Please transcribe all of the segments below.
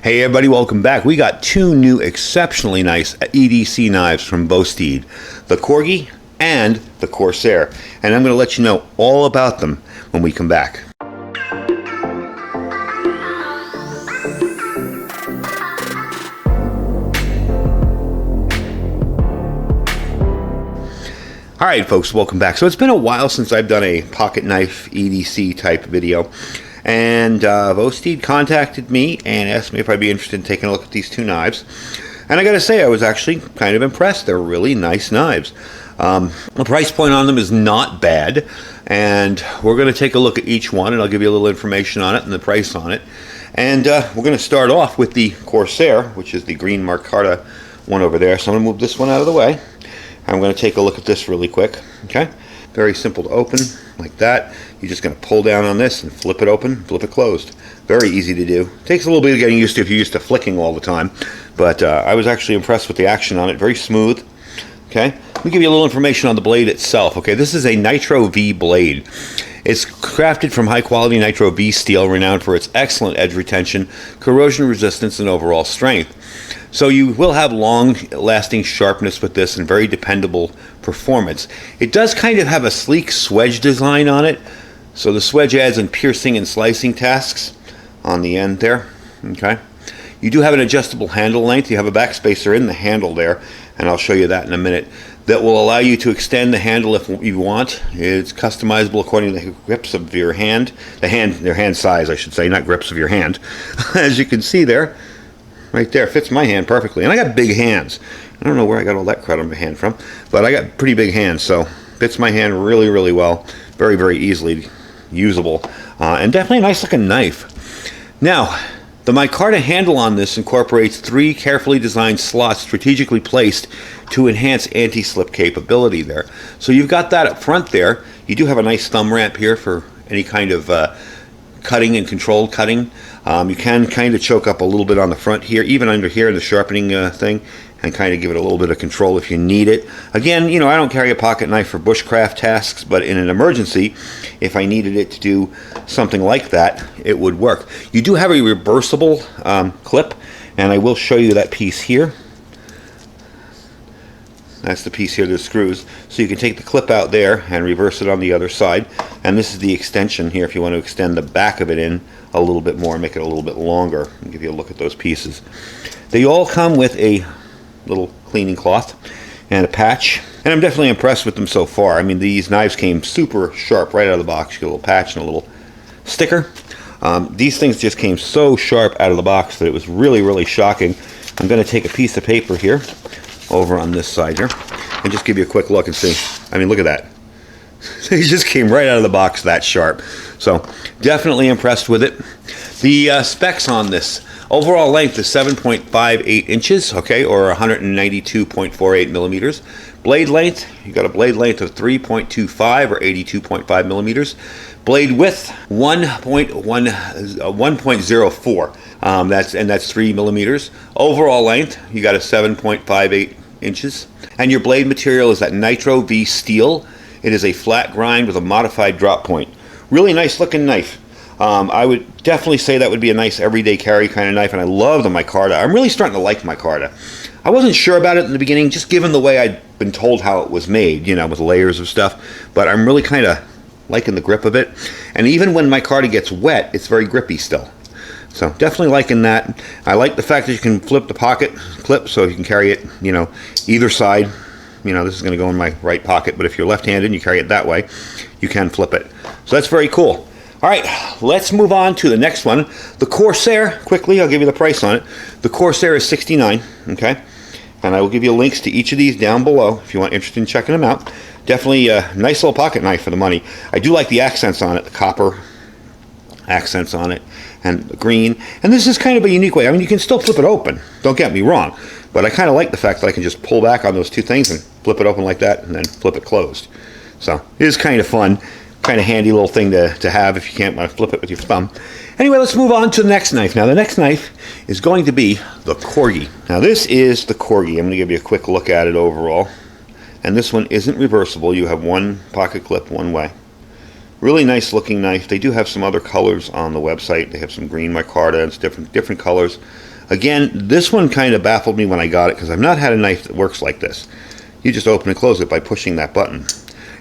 Hey everybody, welcome back. We got two new exceptionally nice EDC knives from Vosteed, the Corgi and the Corsair. And I'm going to let you know all about them when we come back. Alright folks, welcome back. So it's been a while since I've done a pocket knife EDC type video. And Vosteed contacted me and asked me if I'd be interested in taking a look at these two knives. And I gotta say, I was actually kind of impressed. They're really nice knives. The price point on them is not bad. And we're gonna take a look at each one, and I'll give you a little information on it and the price on it. And we're gonna start off with the Corsair, which is the green micarta one over there. So I'm gonna move this one out of the way. I'm gonna take a look at this really quick, okay? Very simple to open, like that. You're just going to pull down on this and flip it open, flip it closed. Very easy to do. Takes a little bit of getting used to if you're used to flicking all the time. But I was actually impressed with the action on it. Very smooth. Okay. Let me give you a little information on the blade itself. Okay. This is a Nitro V blade. It's crafted from high quality Nitro V steel, renowned for its excellent edge retention, corrosion resistance, and overall strength. So you will have long-lasting sharpness with this and very dependable performance. It does kind of have a sleek swedge design on it. So the swedge adds in piercing and slicing tasks on the end there. Okay. You do have an adjustable handle length. You have a backspacer in the handle there, and I'll show you that in a minute. That will allow you to extend the handle if you want. It's customizable according to the grips of your hand. Their hand size, I should say, not grips of your hand. As you can see there, right there, fits my hand perfectly. And I got big hands. I don't know where I got all that crud on my hand from, but I got pretty big hands, so fits my hand really, really well. Very, very easily usable. And definitely a nice looking knife. Now, the micarta handle on this incorporates 3 carefully designed slots strategically placed to enhance anti-slip capability there. So you've got that up front there. You do have a nice thumb ramp here for any kind of cutting and controlled cutting. You can kind of choke up a little bit on the front here, even under here in the sharpening thing, and kind of give it a little bit of control if you need it. Again, you know, I don't carry a pocket knife for bushcraft tasks, but in an emergency, if I needed it to do something like that, it would work. You do have a reversible clip, and I will show you that piece here. That's the piece here, the screws. So you can take the clip out there and reverse it on the other side. And this is the extension here if you want to extend the back of it in a little bit more, make it a little bit longer. I'll give you a look at those pieces. They all come with a little cleaning cloth and a patch. And I'm definitely impressed with them so far. I mean, these knives came super sharp right out of the box. You get a little patch and a little sticker. These things just came so sharp out of the box that it was really, really shocking. I'm going to take a piece of paper here over on this side here and just give you a quick look and see. I mean, look at that. It just came right out of the box that sharp. So definitely impressed with it. The specs on this: overall length is 7.58 inches, okay, or 192.48 millimeters. Blade length, you got a blade length of 3.25 or 82.5 millimeters. Blade width 1.04. That's 3 millimeters. Overall length, you got a 7.58 inches. And your blade material is that Nitro V steel. It is a flat grind with a modified drop point. Really nice looking knife. I would definitely say that would be a nice everyday carry kind of knife, and I love the micarta. I'm really starting to like micarta. I wasn't sure about it in the beginning, just given the way I'd been told how it was made, you know, with layers of stuff, but I'm really kind of liking the grip of it. And even when micarta gets wet, it's very grippy still. So definitely liking that. I like the fact that you can flip the pocket clip so you can carry it, you know, either side. You know, this is going to go in my right pocket, but if you're left-handed and you carry it that way, you can flip it. So that's very cool. All right, let's move on to the next one. The Corsair, quickly, I'll give you the price on it. The Corsair is $69, okay? And I will give you links to each of these down below if you want interested in checking them out. Definitely a nice little pocket knife for the money. I do like the accents on it, the copper accents on it, and the green. And this is kind of a unique way. I mean, you can still flip it open, don't get me wrong, but I kind of like the fact that I can just pull back on those two things and flip it open like that and then flip it closed. So it is kind of fun, kind of handy little thing to have if you can't flip it with your thumb. Anyway, let's move on to the next knife. Now, the next knife is going to be the Corgi. Now, this is the Corgi. I'm going to give you a quick look at it overall. And this one isn't reversible. You have one pocket clip one way. Really nice looking knife. They do have some other colors on the website. They have some green micarta and different colors. Again, this one kind of baffled me when I got it because I've not had a knife that works like this. You just open and close it by pushing that button.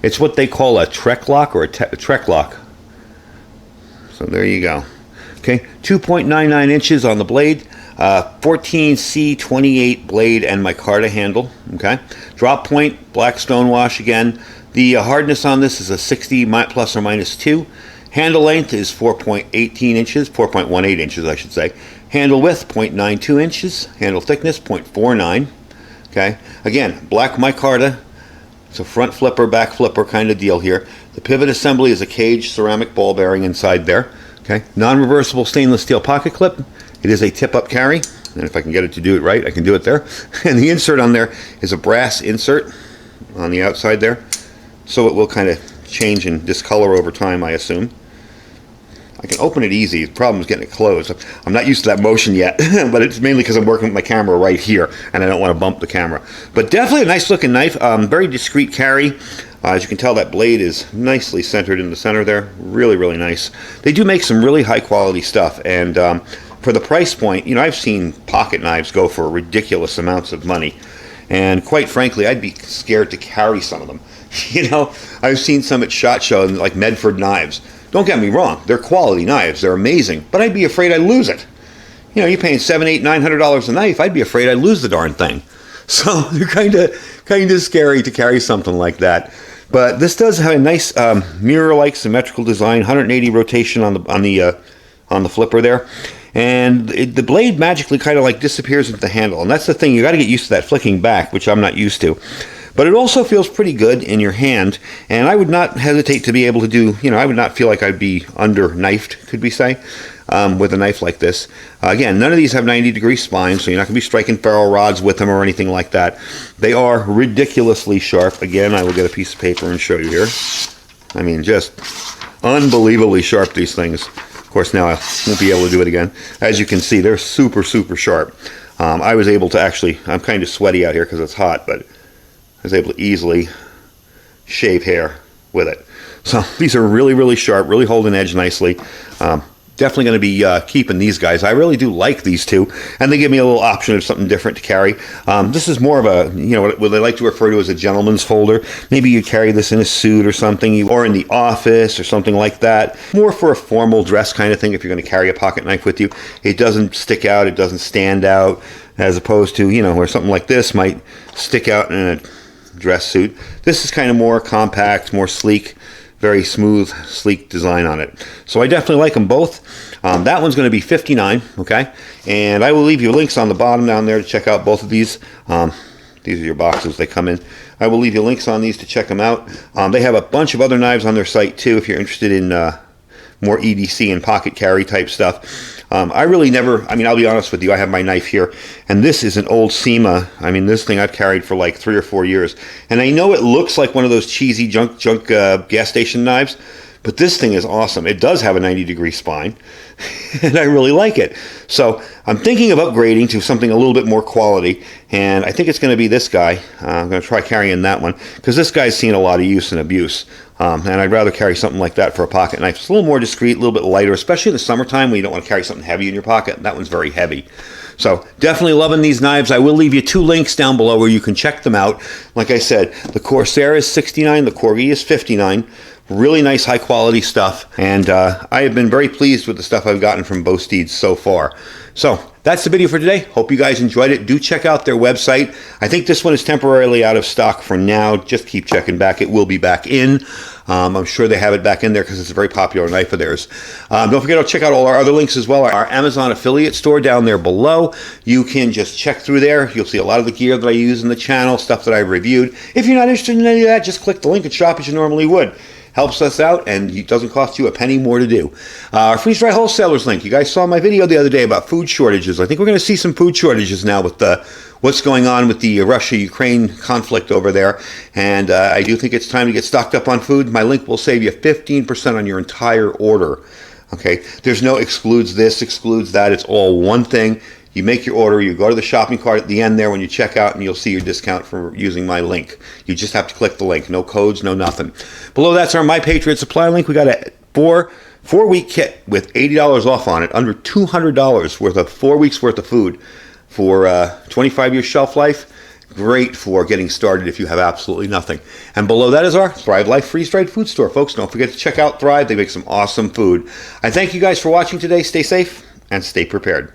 It's what they call a Trek lock or a Trek lock. So there you go. Okay, 2.99 inches on the blade, 14C28 blade and micarta handle. Okay, drop point, black stonewash again. The hardness on this is a 60 plus or minus 2. Handle length is 4.18 inches, 4.18 inches I should say. Handle width 0.92 inches. Handle thickness 0.49. Okay, again, black micarta. It's a front flipper, back flipper kind of deal here. The pivot assembly is a cage ceramic ball bearing inside there. Okay, non-reversible stainless steel pocket clip. It is a tip-up carry, and if I can get it to do it right, I can do it there. And the insert on there is a brass insert on the outside there, so it will kind of change and discolor over time, I assume. I can open it easy. The problem is getting it closed. I'm not used to that motion yet, but it's mainly because I'm working with my camera right here, and I don't want to bump the camera. But definitely a nice-looking knife. Very discreet carry. As you can tell, that blade is nicely centered in the center there. Really, really nice. They do make some really high-quality stuff, and for the price point, you know, I've seen pocket knives go for ridiculous amounts of money, and quite frankly, I'd be scared to carry some of them. You know, I've seen some at SHOT Show, like Medford knives. Don't get me wrong, they're quality knives, they're amazing, but I'd be afraid I'd lose it. You know, you're paying $700, $800, $900 a knife, I'd be afraid I'd lose the darn thing. So they're kind of scary to carry something like that. But this does have a nice mirror-like symmetrical design, 180 rotation on the flipper there, and the blade magically kind of like disappears into the handle, and that's the thing, you got to get used to that flicking back, which I'm not used to. But it also feels pretty good in your hand, and I would not hesitate to be able to do, you know, I would not feel like I'd be under-knifed, could we say, with a knife like this. Again, none of these have 90-degree spines, so you're not going to be striking ferrule rods with them or anything like that. They are ridiculously sharp. Again, I will get a piece of paper and show you here. I mean, just unbelievably sharp, these things. Of course, now I won't be able to do it again. As you can see, they're super, super sharp. I was able to actually, I'm kind of sweaty out here because it's hot, but I was able to easily shave hair with it. So these are really, really sharp, really hold an edge nicely. Definitely going to be keeping these guys. I really do like these two, and they give me a little option of something different to carry. This is more of a, you know, what they like to refer to as a gentleman's folder. Maybe you carry this in a suit or something, or in the office or something like that. More for a formal dress kind of thing if you're going to carry a pocket knife with you. It doesn't stick out, it doesn't stand out, as opposed to, you know, where something like this might stick out in a dress suit. This is kind of more compact, more sleek, very smooth, sleek design on it. So I definitely like them both. That one's going to be $59, okay? And I will leave you links on the bottom down there to check out both of these. These are your boxes, they come in. I will leave you links on these to check them out. They have a bunch of other knives on their site too if you're interested in more EDC and pocket carry type stuff. I really never, I mean, I'll be honest with you, I have my knife here, and this is an old SEMA. I mean, this thing I've carried for like 3 or 4 years, and I know it looks like one of those cheesy junk gas station knives, but this thing is awesome. It does have a 90-degree spine, and I really like it. So I'm thinking of upgrading to something a little bit more quality, and I think it's going to be this guy. I'm going to try carrying that one, because this guy's seen a lot of use and abuse. And I'd rather carry something like that for a pocket knife. It's a little more discreet, a little bit lighter, especially in the summertime when you don't want to carry something heavy in your pocket. That one's very heavy. So definitely loving these knives. I will leave you 2 links down below where you can check them out. Like I said, the Corsair is $69, the Corgi is $59. Really nice, high quality stuff. And I have been very pleased with the stuff I've gotten from Vosteed so far. So that's the video for today. Hope you guys enjoyed it. Do check out their website. I think this one is temporarily out of stock for now. Just keep checking back. It will be back in. I'm sure they have it back in there because it's a very popular knife of theirs. Don't forget to check out all our other links as well. Our Amazon affiliate store down there below. You can just check through there. You'll see a lot of the gear that I use in the channel, stuff that I've reviewed. If you're not interested in any of that, just click the link and shop as you normally would. Helps us out, and it doesn't cost you a penny more to do. Our freeze-dry wholesalers link. You guys saw my video the other day about food shortages. I think we're going to see some food shortages now with what's going on with the Russia-Ukraine conflict over there. And I do think it's time to get stocked up on food. My link will save you 15% on your entire order. Okay, there's no excludes this, excludes that. It's all one thing. You make your order, you go to the shopping cart at the end there when you check out, and you'll see your discount for using my link. You just have to click the link. No codes, no nothing. Below that's our My Patriot Supply link. We got 4 4-week kit with $80 off on it, under $200 worth of 4 weeks worth of food for 25 years shelf life. Great for getting started if you have absolutely nothing. And below that is our Thrive Life freeze-dried food store. Folks, don't forget to check out Thrive. They make some awesome food. I thank you guys for watching today. Stay safe and stay prepared.